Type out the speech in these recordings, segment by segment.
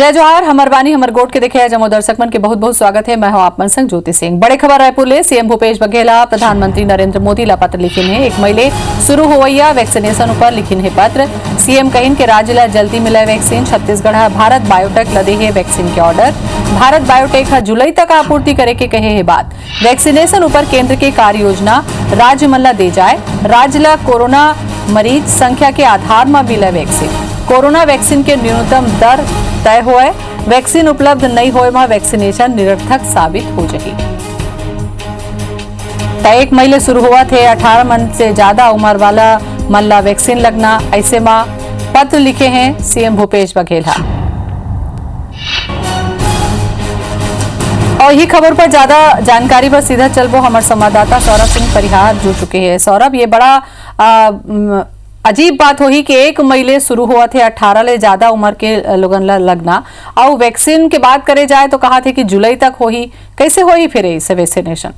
जय जोहार, हमर बानी हमर गोट के देखे जमो दर्शक मन के बहुत बहुत स्वागत है। मैं हूं आप मन संग ज्योति सिंह। बड़े खबर रायपुर ले सीएम भूपेश बघेला प्रधानमंत्री नरेंद्र मोदी ला पत्र लिखिन है। 1 मई ले शुरू होवैया वैक्सीनेशन ऊपर लिखिन है पत्र। सीएम कहिन के राज्य ला जल्दी मिले वैक्सीन। छत्तीसगढ़ भारत बायोटेक लदे है वैक्सीन के ऑर्डर। भारत बायोटेक जुलाई तक आपूर्ति करे के कहे है बात। वैक्सीनेशन ऊपर केंद्र के कार्य योजना राज्य मन ला दे जाए। राज्य ला कोरोना मरीज संख्या के आधार में मिले वैक्सीन। कोरोना वैक्सीन के न्यूनतम दर तय होए। वैक्सीन उपलब्ध नहीं होए में वैक्सीनेशन निरर्थक साबित हो जाएगी। 1 मई ले शुरू हुआ थे 18 मन से ज्यादा उम्र वाला मन ला वैक्सीन लगना। ऐसे में पत्र लिखे हैं सीएम भूपेश बघेला। और ही खबर पर ज्यादा जानकारी पर सीधा चलबो हमारे संवाददाता सौरभ सिंह परिहार जुड़ चुके हैं। सौरभ, ये बड़ा अजीब बात होही कि 1 मई ले शुरू हुआ थे 18 ले ज्यादा उम्र के लोगन ला लगना और वैक्सीन की बात करे जाए तो कहा थे कि जुलाई तक होही। कैसे होही फिर इसे वैक्सीनेशन?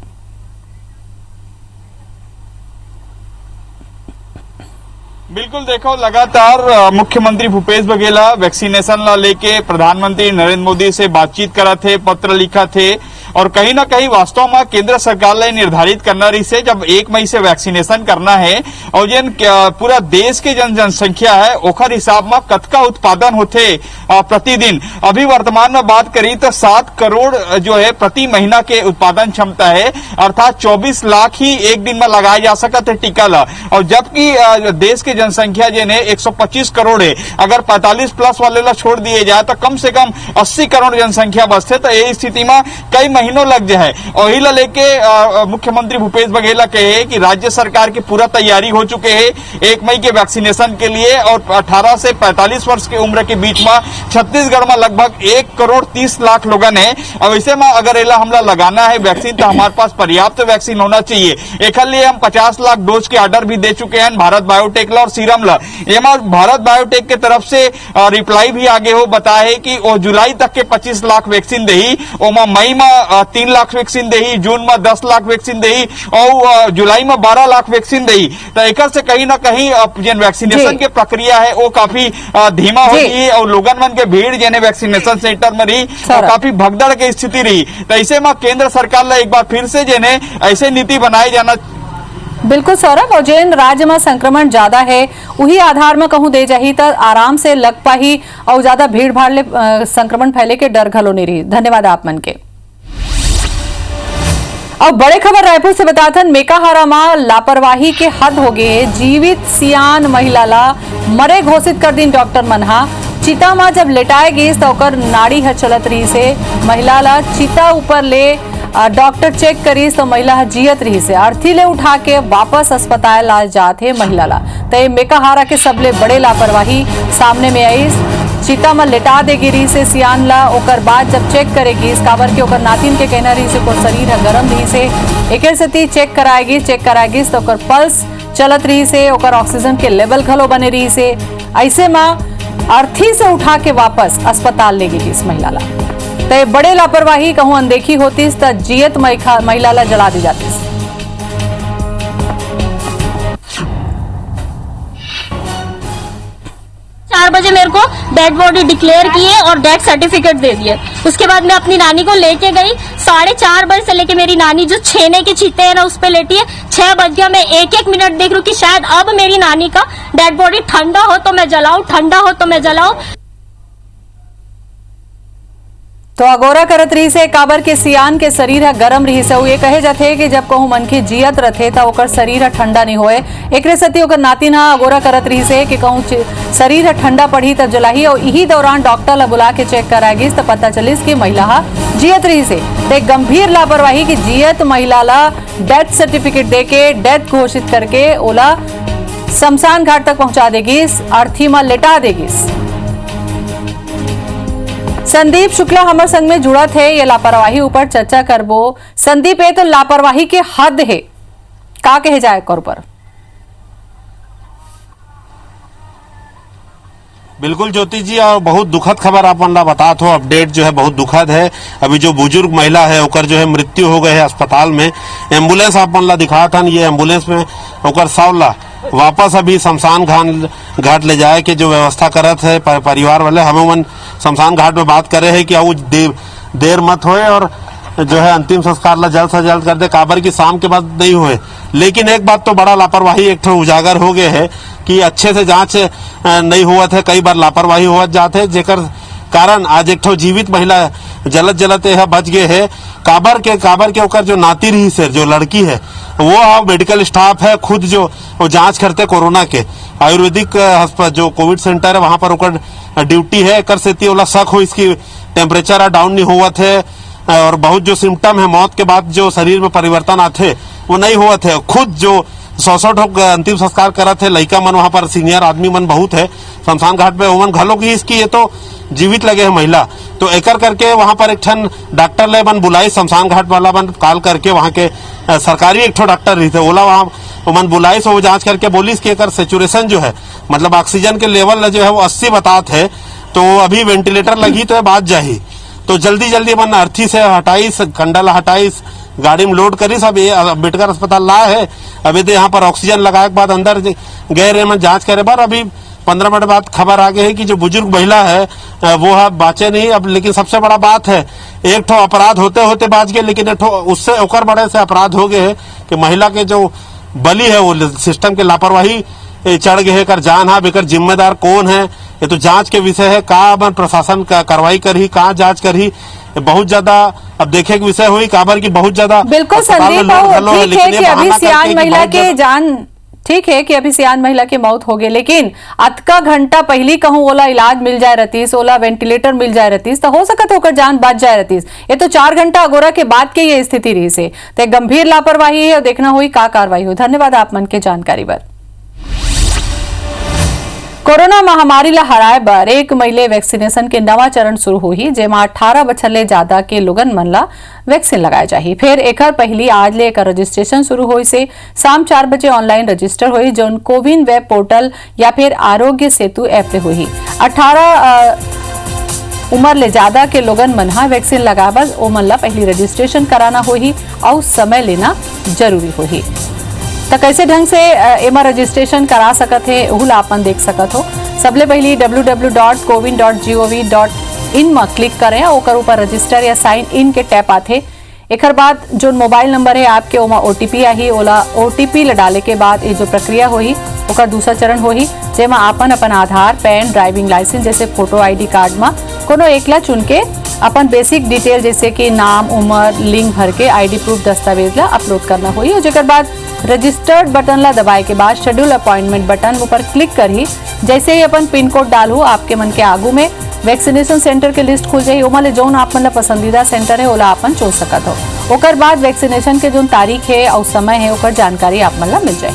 बिल्कुल, देखो लगातार मुख्यमंत्री भूपेश बघेला वैक्सीनेशन ला लेके प्रधानमंत्री नरेंद्र मोदी से बातचीत करा थे, पत्र लिखा थे और कहीं ना कहीं वास्तव में केंद्र सरकार ने निर्धारित करना रही से जब 1 मई से वैक्सीनेशन करना है और जिन पूरा देश के जनसंख्या है ओखर हिसाब में कतका उत्पादन होते प्रतिदिन। अभी वर्तमान में बात करी तो 7 करोड़ जो है प्रति महीना के उत्पादन क्षमता है, अर्थात 24 लाख ही एक दिन में लगाया जा सकता है टीका ला। और जबकि देश की जनसंख्या जो है 125 करोड़ है, अगर 45 प्लस वाले ला छोड़ दिए जाए तो कम से कम 80 करोड़ जनसंख्या बचते। तो ये स्थिति में कई महीनों लग जाए और ही लेके मुख्यमंत्री भूपेश बघेला कहे कि राज्य सरकार की पूरा तैयारी हो चुके हैं 1 मई के वैक्सीनेशन के लिए। और 18 से 45 वर्ष की उम्र के बीच में छत्तीसगढ़ में लगभग 1 करोड़ 30 लाख लोगन है। और इसे में अगर एला हमला लगाना है वैक्सीन तो हमारे पास पर्याप्त वैक्सीन होना चाहिए। एक लिए हम 50 लाख डोज के ऑर्डर भी दे चुके हैं भारत बायोटेक ला और सीरम ला। भारत बायोटेक के तरफ से रिप्लाई भी आगे हो बताए कि वो जुलाई तक के 25 लाख वैक्सीन दही, मई में 3 लाख वैक्सीन दही, जून में 10 लाख वैक्सीन दही और जुलाई में 12 लाख वैक्सीन दही। तो एक से कहीं ना कहीं जिन वैक्सीनेशन की प्रक्रिया है वो काफी धीमा हो गई और लोगन मन के भीड़ जिन्हें वैक्सीनेशन सेंटर में रही और काफी भगदड़ की स्थिति रही। तो ऐसे में केंद्र सरकार ने एक बार फिर से जिन्हें ऐसे नीति बनाई जाना। बिल्कुल सौरभ, और जिन राज्य में संक्रमण ज्यादा है वही आधार में कहूं दे जाही तो आराम से लग पाही और ज्यादा भीड़ भाड़ ले संक्रमण फैले के डर घलो नहीं रही। धन्यवाद आप मन के। और बड़े खबर रायपुर से बताथन मेकाहारा में लापरवाही के हद हो गए। जीवित सियान महिला ला मरे घोषित कर दिन डॉक्टर मनहा। चिता में जब लेटाए गई तो नाड़ी है चलत रही से महिला ला चिता ऊपर ले डॉक्टर चेक करी तो महिला जियत रही से अर्थी ले उठा के वापस अस्पताल ला जाते महिला ला। तो मेकाहारा के सबले बड़े लापरवाही सामने में आई। चिता में लेटा दे गिरी से सियान ला, ओकर बाद जब चेक करेगी इस काबर के ओकर नातिन के कहना रही से ओकर शरीर है गरम रही से एक सती चेक कराएगी तो ओकर पल्स चलत रही से ओकर ऑक्सीजन के लेवल घलो बने रही से। ऐसे में अर्थी से उठा के वापस अस्पताल ले गई इस महिला ला। तो बड़े लापरवाही कहूं अनदेखी होती तो जियत महिला ला जला दी जाती। 4 बजे मेरे को डेड बॉडी डिक्लेयर किए और डेथ सर्टिफिकेट दे दिए। उसके बाद मैं अपनी नानी को लेके गई। 4:30 बजे से लेके मेरी नानी जो छेने के छीते है ना उस पे लेटी है। 6 बज गया, मैं एक मिनट देख रही हूँ कि शायद अब मेरी नानी का डेड बॉडी ठंडा हो तो मैं जलाऊं, ठंडा हो तो मैं जलाऊं। तो अगोरा करत रही से काबर के सियान के शरीर है गरम रही से ये कहे जाते कि जब कहूं मन की जियत रथे तो ओकर शरीर है ठंडा नहीं होए। एक सती ओकर नातिन अगोरा करत रही से कि कहूं शरीर है ठंडा पड़ी तब जलाही और यही दौरान डॉक्टर ला बुला के चेक कराएगी तो पता चलिस कि महिला जियत रही से। तो एक गंभीर लापरवाही की जियत महिला ला डेथ सर्टिफिकेट दे के डेथ घोषित करके ओला शमशान घाट तक पहुंचा देगी, अर्थी में लेटा देगी। संदीप शुक्ला हमारे संग में जुड़ा थे, ये लापरवाही ऊपर चर्चा करबो। संदीप, ये तो लापरवाही के हद है, का कहे जाए कर पर? बिल्कुल ज्योति जी, और बहुत दुखद खबर आप ला बतात हो। अपडेट जो है बहुत दुखद है। अभी जो बुजुर्ग महिला है ओकर जो है मृत्यु हो गए है अस्पताल में। एम्बुलेंस आप ला दिखा था, ये एम्बुलेंस में ओकर सावला वापस अभी शमशान घाट ले जाए के जो व्यवस्था करत है परिवार वाले, हम उमन शमशान घाट में बात करे है कि आउ देर मत होए और जो है अंतिम संस्कार ला जल्द से जल्द कर दे, काबर की शाम के बाद नहीं हुए। लेकिन एक बात तो बड़ा लापरवाही एक ठो उजागर हो गए है कि अच्छे से जांच नहीं हुआ थे, कई बार लापरवाही हुआ जाते, जेकर कारण आज एक ठो जीवित महिला जलत यह बच गए है। काबर के ओकर जो नाती रही से जो लड़की है वो मेडिकल स्टाफ है, खुद जो वो जांच करते कोरोना के आयुर्वेदिक अस्पताल जो कोविड सेंटर है वहां पर ओकर ड्यूटी है। एकर सेती ओला शक हो इसकी टेम्परेचर डाउन नहीं हुआ थे और बहुत जो सिम्टम है मौत के बाद जो शरीर में परिवर्तन आते वो नहीं हुआ थे। खुद जो 100 अंतिम संस्कार करा थे लड़का मन, वहां पर सीनियर आदमी मन बहुत है शमशान घाट पे, उमन घलो की इसकी ये तो जीवित लगे है महिला। तो एकर करके वहां पर एक ठन डॉक्टर ले मन बुलाई, शमशान घाट वाला मन कॉल करके वहां के सरकारी एक ठो डॉक्टर रही थे ओला वहां उमन बुलाई, सो वो जांच करके बोली कि एकर सेचुरेशन जो है मतलब ऑक्सीजन के लेवल जो है वो 80 बतात है, तो अभी वेंटिलेटर लगी तो बात जाही। तो जल्दी मन अर्थी से हटाईस, कंडल हटाईस, गाड़ी में लोड करी, सब ये अम्बेडकर अस्पताल ला है। अभी तो यहाँ पर ऑक्सीजन लगाए के बाद अंदर गए रहे मन जांच करे बार। अभी 15 मिनट बाद खबर आ गई है कि जो बुजुर्ग महिला है वो बाँचे नहीं अब। लेकिन सबसे बड़ा बात है एक ठो अपराध होते होते बाँच गए, लेकिन एक ठो उससे ओकर बड़े से अपराध हो गए है कि महिला के जो बलि है वो सिस्टम के लापरवाही चढ़ गए है। कर जान हा बेकर जिम्मेदार कौन है ये तो जांच के विषय है। का प्रशासन का कार्रवाई करही, कहाँ जांच करही, बहुत ज्यादा अब देखे के विषय हुई। काबर की बहुत ज्यादा बिल्कुल संदीप, ठीक है कि अभी सियान महिला के जान, ठीक है कि अभी सियान महिला की मौत हो गई, लेकिन अतका घंटा पहली कहूं ओला इलाज मिल जाए रतीस, ओला वेंटिलेटर मिल जाए रतीस तो हो सकत होकर जान बच जाए रतीस। ये तो 4 घंटा अगोरा के बाद के ये स्थिति रही से तो गंभीर लापरवाही है और देखना हुई का कार्रवाई हुई। धन्यवाद आप मन के जानकारी बर। कोरोना महामारी ला हराए बर 1 मई ले वैक्सीनेशन के नवा चरण शुरू होही, जेमा 18 बछर ले ज्यादा के लोगन मन ला वैक्सीन लगाए जाही। फिर एकर पहली आज ले एकर रजिस्ट्रेशन शुरू होई से शाम 4 बजे ऑनलाइन रजिस्टर होई, जोन कोविन वेब पोर्टल या फिर आरोग्य सेतु ऐप पे होही। 18 उम्र ले ज्यादा के लोगन मन हा वैक्सीन लगाबस ओमन ला पहली रजिस्ट्रेशन कराना होही और समय लेना जरूरी होही। तो कैसे ढंग से एमा रजिस्ट्रेशन करा सकत है उहू ला अपन देख सकत हो। सबले पहली www.cowin.gov.in में क्लिक करें, ओकर ऊपर रजिस्टर या साइन इन के टैप आथे। एकर बाद जो मोबाइल नंबर है आपके ओमा ओटीपी आही, ओला ओटीपी ला डाले के बाद ये जो प्रक्रिया होही ओकर दूसरा चरण होही, जेमा अपन आधार, पैन, ड्राइविंग लाइसेंस जैसे फोटो, आईडी कार्ड में कोनो एक ला चुन के अपन बेसिक डिटेल जैसे कि नाम, उम्र, लिंग भर के आईडी प्रूफ दस्तावेज ला अपलोड करना होई। और जेकर बाद रजिस्टर्ड बटन ला दबाए के बाद शेड्यूल अपॉइंटमेंट बटन ऊपर क्लिक करी, जैसे ही अपन पिन कोड डालू आपके मन के आगू में वैक्सीनेशन सेंटर के लिस्ट खुल जाई। ओमा ले जोन आप मन ला पसंदीदा सेंटर है ओला अपन चुन सकत हो। ओकर बाद वैक्सीनेशन के जोन तारीख है और समय है ओकर जानकारी आप मन ला मिल जाए।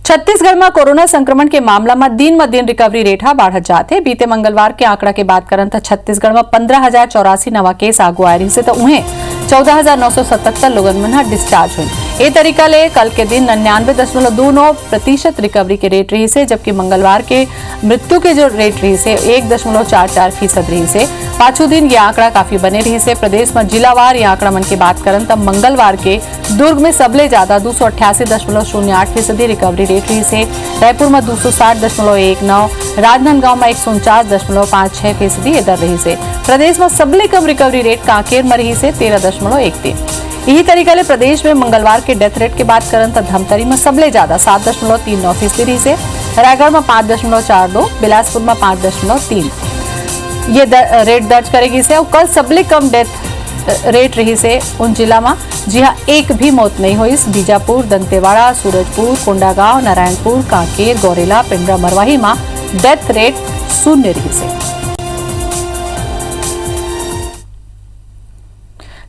छत्तीसगढ़ में कोरोना संक्रमण के मामला में दिन रिकवरी रेट हा बढ़त जाते। बीते मंगलवार के आंकड़ा के बात करन तो छत्तीसगढ़ में 15,084 नवा केस आगू आए रही से तो उन्हें 14,977 लोगन मन डिस्चार्ज हुई। ए तरीका ले कल के दिन 99.29% रिकवरी के रेट रही से, जबकि मंगलवार के मृत्यु के जो रेट रही से 1.44% रही से। पांचों दिन ये आंकड़ा काफी बने रही से। प्रदेश में जिलावार ये आंकड़ा मन की बात करन तब मंगलवार के दुर्ग में सबले ज्यादा 288.08% रिकवरी रेट रही से। रायपुर में 260.19, राजनांदगांव में 149.56% ये दर रही से। प्रदेश में सबले कम रिकवरी रेट कांकेर में रही से 13.13। यही तरीका ले प्रदेश में मंगलवार के डेथ रेट की बात करें तो धमतरी में सबले ज्यादा 7.39% रही से, रायगढ़ में 5.42, बिलासपुर में 5.3 ये रेट दर्ज करेगी से। और कल सबले कम डेथ रेट रही से उन जिला में जी हाँ एक भी मौत नहीं हुई। बीजापुर, दंतेवाड़ा, सूरजपुर, कोंडागांव, नारायणपुर, कांकेर, गौरेला, पिंडरा, मरवाही में डेथ रेट 0 रही से।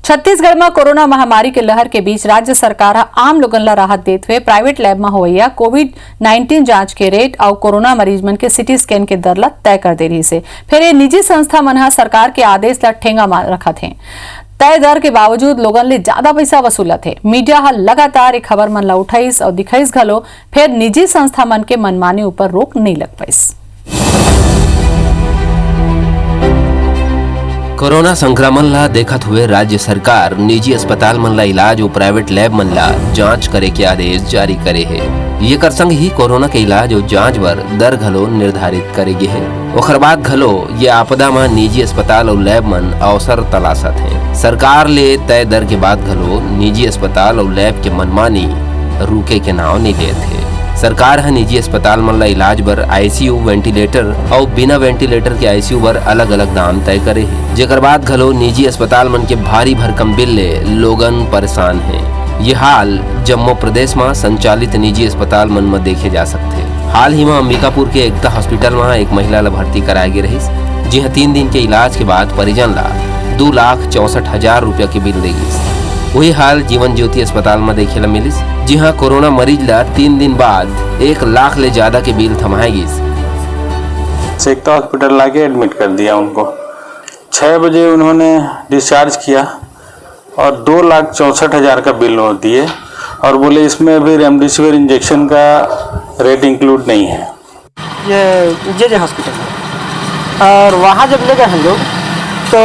छत्तीसगढ़ में कोरोना महामारी के लहर के बीच राज्य सरकार आम लोगन ला राहत देते हुए प्राइवेट लैब में होइया कोविड-19 जांच के रेट और कोरोना मरीज मन के सिटी स्कैन के दर ला तय कर दे रही से। फिर ये निजी संस्था मन सरकार के आदेश ला ठेंगा मार रखा थे। तय दर के बावजूद लोगन ले ज्यादा पैसा वसूलत है। मीडिया लगातार एक खबर मन ला उठाईस और दिखाईस घलो, फिर निजी संस्था मन के मनमाने ऊपर रोक नहीं लग पाईस। कोरोना संक्रमण ला देखत हुए राज्य सरकार निजी अस्पताल मन ला इलाज और प्राइवेट लैब मन ला जांच करे के आदेश जारी करे है। ये कर संग ही कोरोना के इलाज और जांच बर दर घलो निर्धारित करे गे है। ओखर बाद घलो ये आपदा में निजी अस्पताल और लैब मन अवसर तलाशत है। सरकार ले तय दर के बाद घलो निजी अस्पताल और लैब के मनमानी रुके के नाव नहीं लेते है। सरकार है निजी अस्पताल मन ला इलाज बर आईसीयू वेंटिलेटर और बिना वेंटिलेटर के आईसीयू बर अलग अलग दाम तय करे है। जेकर बाद घलो निजी अस्पताल मन के भारी भरकम बिल ले लोगन परेशान है। ये हाल जम्मू प्रदेश में संचालित निजी अस्पताल मन में देखे जा सकते। हाल ही में अंबिकापुर के एकता हॉस्पिटल में एक महिला ला भर्ती कराए गए रही, जी 3 दिन के इलाज के बाद परिजन ला 2,64,000 रुपया के बिल देगी। वही हाल जीवन ज्योति अस्पताल में देखे ला मिलिस, जी हाँ कोरोना मरीज ला 3 दिन बाद 1 लाख ले ज्यादा के बिल थमाएगी। एकता हॉस्पिटल लाके एडमिट कर दिया उनको। 6 बजे उन्होंने डिस्चार्ज किया और 2,64,000 का बिल दिए और बोले इसमें अभी रेमडेसिविर इंजेक्शन का रेट इंक्लूड नहीं है। ये जे हॉस्पिटल और वहाँ जब ले गए हम लोग तो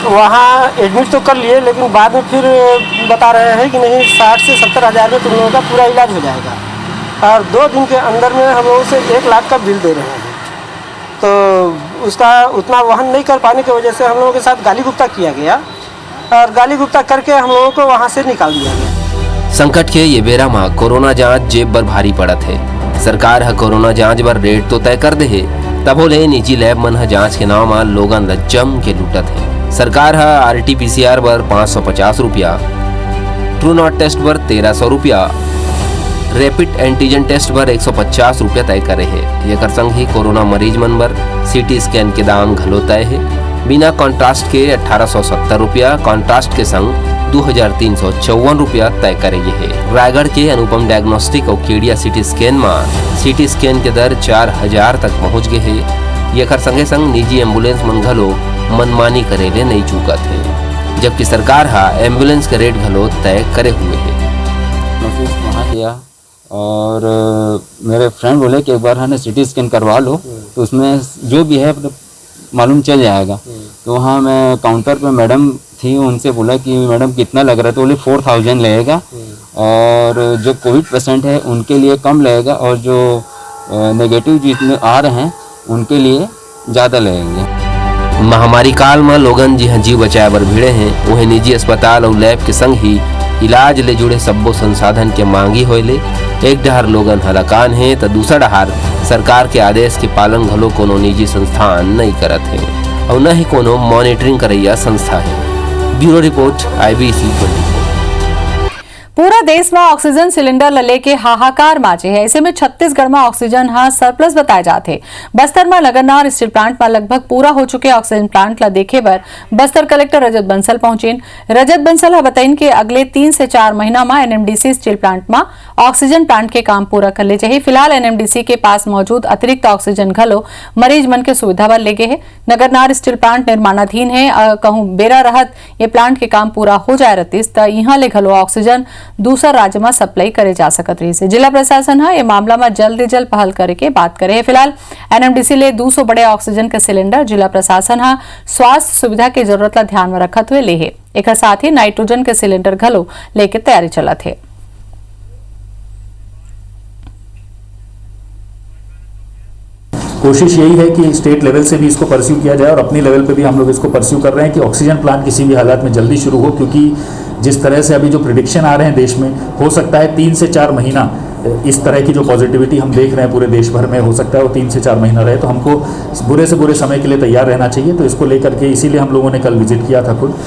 वहाँ एडमिट तो कर लिए, लेकिन बाद में फिर बता रहे हैं कि नहीं 60 से 70 हज़ार में तुम लोगों का पूरा इलाज हो जाएगा और 2 दिन के अंदर में हम लोगों से 1 लाख का बिल दे रहे हैं। तो उसका उतना वहन नहीं कर पाने की वजह से हम लोगों के साथ गाली गुप्ता किया गया और गाली गुप्ता करके हम लोगों को वहाँ से निकाल दिया गया। संकट के ये बेरा में कोरोना जांच जेब बर भारी पड़त है। सरकार है कोरोना जांच बर रेट तो तय कर दे है, तबो ले निजी लैब मन है जांच के नाम में लोगन ला जम के लूटत है। सरकार है RT-PCR बर 550 रुपया, ट्रू नॉट टेस्ट बर 1300 रुपया, रैपिड एंटीजन टेस्ट बर 150 रुपया तय करे है। ये कर संग ही कोरोना मरीज मन बर CT स्कैन के दाम घलो तय है। बिना कॉन्ट्रास्ट के 1870 रुपया, कॉन्ट्रास्ट के संग 2,354 रुपया तय करेगी है। रायगढ़ के अनुपम डायग्नोस्टिक और केडिया CT स्कैन में CT स्कैन के दर 4,000 तक पहुँच गए है। ये कर संगे संग निजी एम्बुलेंस मन घलो मनमानी करेले नहीं चूकत है, जबकि सरकार हा एम्बुलेंस के रेट घलो तय करे हुए है। ऑफिस वहाँ गया और मेरे फ्रेंड बोले कि एक बार है CT स्कैन करवा लो तो उसमें जो भी है मालूम चल जाएगा। तो वहाँ मैं काउंटर पे मैडम थी, उनसे बोला कि मैडम कितना लग रहा है, तो बोले 4,000 लगेगा और जो कोविड पेशेंट है उनके लिए कम लगेगा और जो नेगेटिव जितने आ रहे हैं उनके लिए ज़्यादा लगेंगे। महामारी काल में लोगन जी जीव बचाए बर भिड़े हैं, वही निजी अस्पताल और लैब के संग ही इलाज ले जुड़े सब्बो संसाधन के मांगी होले। एक डहार लोगन हलाकान है तो दूसरा डहार सरकार के आदेश के पालन घलो कोनो निजी संस्थान नहीं करत है और न ही कोनो मॉनिटरिंग करैया संस्था है। Bureau report IBC 24। पूरा देश में ऑक्सीजन सिलेंडर ल लेके हाहाकार माचे है। ऐसे में छत्तीसगढ़ में ऑक्सीजन सरप्लस बताए जाते। बस्तर में लगननार स्टील प्लांट में लगभग पूरा हो चुके ऑक्सीजन प्लांट ला देखे बर बस्तर कलेक्टर रजत बंसल पहुंचीन। रजत बंसल हा बताइन कि अगले 3 से 4 महीना में NMDC स्टील प्लांट में ऑक्सीजन प्लांट के काम पूरा कर ले जाए। फिलहाल NMDC के पास मौजूद अतिरिक्त ऑक्सीजन घलो मरीज मन के सुविधा बर लेगे है। नगरनार स्टील प्लांट निर्माणाधीन है, कहूं बेरा रहत ये प्लांट के काम पूरा हो जाए रतीस त यहाँ ले घलो ऑक्सीजन दूसरा राज्य में सप्लाई करे जा सकत रही से। जिला प्रशासन है ये मामला में जल्द जल्द पहल करे के बात करे है। फिलहाल NMDC ले 200 बड़े ऑक्सीजन के सिलेंडर जिला प्रशासन है स्वास्थ्य सुविधा के जरूरत ला ध्यान में रखत हुए ले है। एक साथ ही नाइट्रोजन के सिलेंडर घलो लेके तैयारी चलत है। कोशिश यही है कि स्टेट लेवल से भी इसको परस्यू किया जाए और अपनी लेवल पे भी हम लोग इसको परस्यू कर रहे हैं कि ऑक्सीजन प्लांट किसी भी हालात में जल्दी शुरू हो, क्योंकि जिस तरह से अभी जो प्रिडिक्शन आ रहे हैं देश में, हो सकता है 3 से 4 महीना इस तरह की जो पॉजिटिविटी हम देख रहे हैं पूरे देश भर में, हो सकता है वो 3 से 4 महीना रहे। तो हमको बुरे से बुरे समय के लिए तैयार रहना चाहिए। तो इसको लेकर के इसीलिए हम लोगों ने कल विजिट किया था खुद।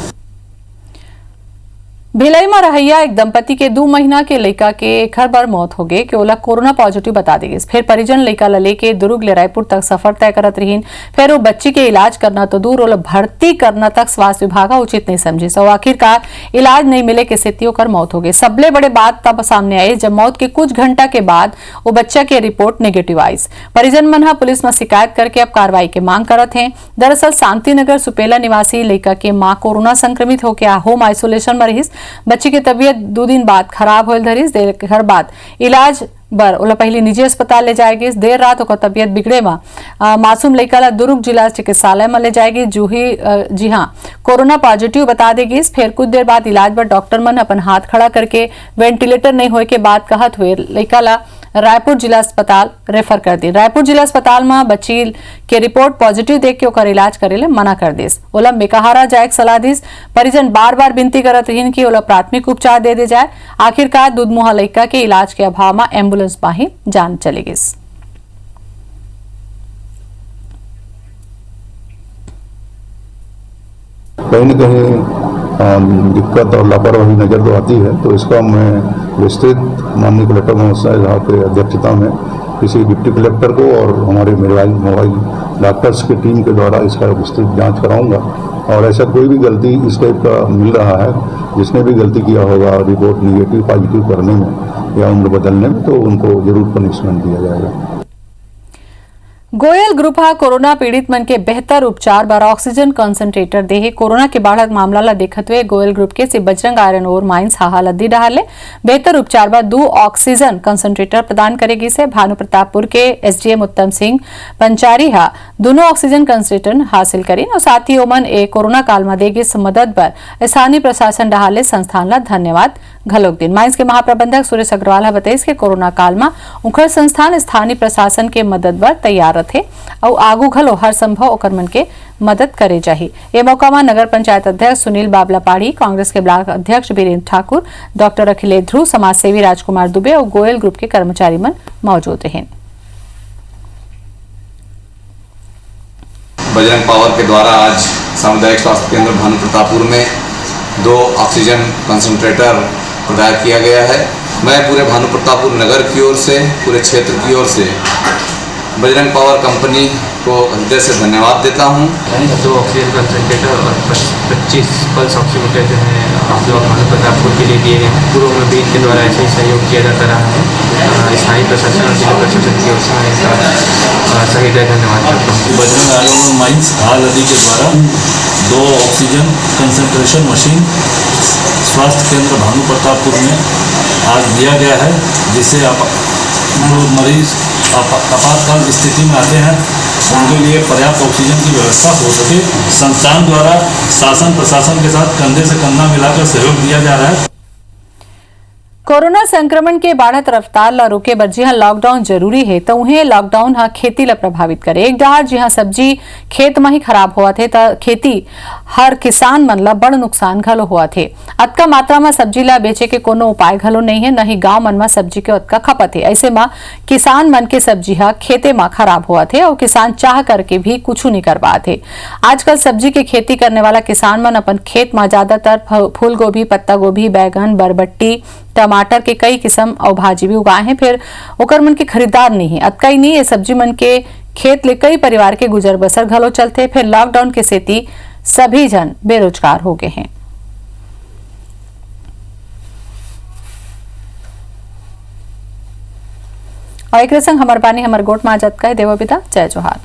भिलाई में रहैया एक दंपति के 2 महीना के लड़का के घर बार मौत हो गए कि ओला कोरोना पॉजिटिव बता दी गई। फिर परिजन लड़का ला लेके दुर्ग ले रायपुर तक सफर तय करत रहीन। फिर वो बच्ची के इलाज करना तो दूर ओला भर्ती करना तक स्वास्थ्य विभाग उचित नहीं समझी। सो आखिरकार इलाज नहीं मिले के स्थिति होकर मौत हो गई। सबले बड़े बात तब सामने आई जब मौत के कुछ घंटा के बाद वो बच्चा की रिपोर्ट नेगेटिव आई। परिजन मन पुलिस में शिकायत करके अब कार्रवाई की मांग करत हैं। दरअसल शांतिनगर सुपेला निवासी लड़का के मां कोरोना संक्रमित होकर होम आइसोलेशन में रही। बच्ची की तबीयत 2 दिन बाद खराब होल धरिस। देर बाद इलाज बर ओला पहले निजी अस्पताल ले जाएगी। देर रात ओकर तबियत बिगड़े में मासूम लड़का ला दुर्ग जिला चिकित्सालय में ले जाएगी। जी हाँ, कोरोना पॉजिटिव बता देगी। फिर कुछ देर बाद इलाज पर डॉक्टर मन अपन हाथ खड़ा करके वेंटिलेटर नहीं होए के बाद कहत हुए लड़का ला रायपुर जिला अस्पताल रेफर कर दी। रायपुर जिला अस्पताल में बच्ची के रिपोर्ट पॉजिटिव देख के ओकर इलाज करे ले मना कर दिस। ओला मेकाहारा जाए सलाह दिस। परिजन बार बार विनती करत रहीन कि ओला प्राथमिक उपचार दे जाए। आखिरकार दूधमुहा लड़का के इलाज के अभाव में एम्बुलेंस में ही जान चली गई। कहीं न कहीं दिक्कत और लापरवाही नजर तो आती है, तो इसका मैं विस्तृत माननीय कलेक्टर महोदय साहब के अध्यक्षता में किसी डिप्टी कलेक्टर को और हमारे मोबाइल डॉक्टर्स की टीम के द्वारा इसका विस्तृत जांच कराऊंगा। और ऐसा कोई भी गलती इस टाइप का मिल रहा है, जिसने भी गलती किया होगा रिपोर्ट निगेटिव पॉजिटिव करने में या उम्र बदलने में, तो उनको जरूर पनिशमेंट दिया जाएगा। गोयल ग्रुप हा कोरोना पीड़ित मन के बेहतर उपचार बार ऑक्सीजन कंसंट्रेटर दे। कोरोना के बढ़त मामला ला देखत हुए गोयल ग्रुप के Shri Bajrang iron ore mines हाहा लद्दी डहाले बेहतर उपचार बाद 2 ऑक्सीजन कंसंट्रेटर प्रदान करेगी। से भानु प्रतापपुर के एसडीएम उत्तम सिंह पंचारी हा दोनों ऑक्सीजन कंसंट्रेटर हासिल करी और साथ ही ओमन ए कोरोना काल में देगी मदद पर स्थानीय प्रशासन डहाले संस्थान ला धन्यवाद घलोक दिन। माइंस के महाप्रबंधक सुरेश अग्रवाल बताइस के कोरोना काल में उखर संस्थान स्थानीय प्रशासन के मदद बर तैयार थे और आगू घलो हर संभव ओकर मन के मदद करे चाहिए। ये मौका में नगर पंचायत अध्यक्ष सुनील बाबला पाड़ी, कांग्रेस के ब्लॉक अध्यक्ष वीरेंद्र ठाकुर, डॉक्टर अखिलेश ध्रुव, समाज सेवी राजकुमार दुबे और गोयल ग्रुप के कर्मचारी मन मौजूद रहे। बजरंग पावर के द्वारा आज सामुदायिक स्वास्थ्य केंद्र भानु प्रतापपुर में 2 ऑक्सीजन कंसंट्रेटर प्रदान किया गया है। मैं पूरे भानु प्रतापपुर नगर की ओर से, पूरे क्षेत्र की ओर से बजरंग पावर कंपनी को हृदय से धन्यवाद देता हूं। 2 ऑक्सीजन कंसंट्रेटर और 25 पल्स ऑक्सीमीटर जो है हम लोग भानु प्रतापपुर के लिए दिए गए हैं। पूर्व में भी इनके द्वारा ऐसे ही सहयोग किया जाता रहा है। स्थानीय प्रशासन और जिला प्रशासन की ओर से मैं इनका सही धन्यवाद करता हूँ। बजरंग आयरन माइंस हाल नदी के द्वारा 2 ऑक्सीजन कंसंट्रेशन मशीन स्वास्थ्य केंद्र भानु प्रतापपुर में आज दिया गया है, जिससे जो मरीज आपातकाल स्थिति में आते हैं उनके लिए पर्याप्त ऑक्सीजन की व्यवस्था हो सके। संस्थान द्वारा शासन प्रशासन के साथ कंधे से कंधा मिलाकर सहयोग दिया जा रहा है। कोरोना संक्रमण के बढ़त रफ्तार ला रोके बर जिहां लॉकडाउन जरूरी है तो उन्हें लॉकडाउन हा खेती ला प्रभावित करे। एक डहार जिहां सब्जी खेत में ही खराब हुआ थे त खेती हर किसान मन ला बड़ नुकसान घलो हुआ थे। अतका मात्रा में सब्जी ला बेचे के कोनो उपाय घलो नहीं है, न ही गांव मन में सब्जी के अतका खपत है। ऐसे में किसान मन के सब्जी हा खेते में खराब हुआ थे और किसान चाह करके भी कुछ नहीं कर पाते। आजकल सब्जी के खेती करने वाला किसान मन अपन खेत में ज्यादातर फूल गोभी, पत्ता गोभी, बैगन, बरबट्टी, टमाटर के कई किस्म और भाजी भी उगाए हैं। फिर ओकर मन के खरीदार नहीं है। अतका ही नहीं, ये सब्जी मन के खेत ले कई परिवार के गुजर बसर घलो चलते। फिर लॉकडाउन के सेती सभी जन बेरोजगार हो गए हैं। और एक संग हमार बानी हमार गोट माजत का देवो पिता जय जोहार।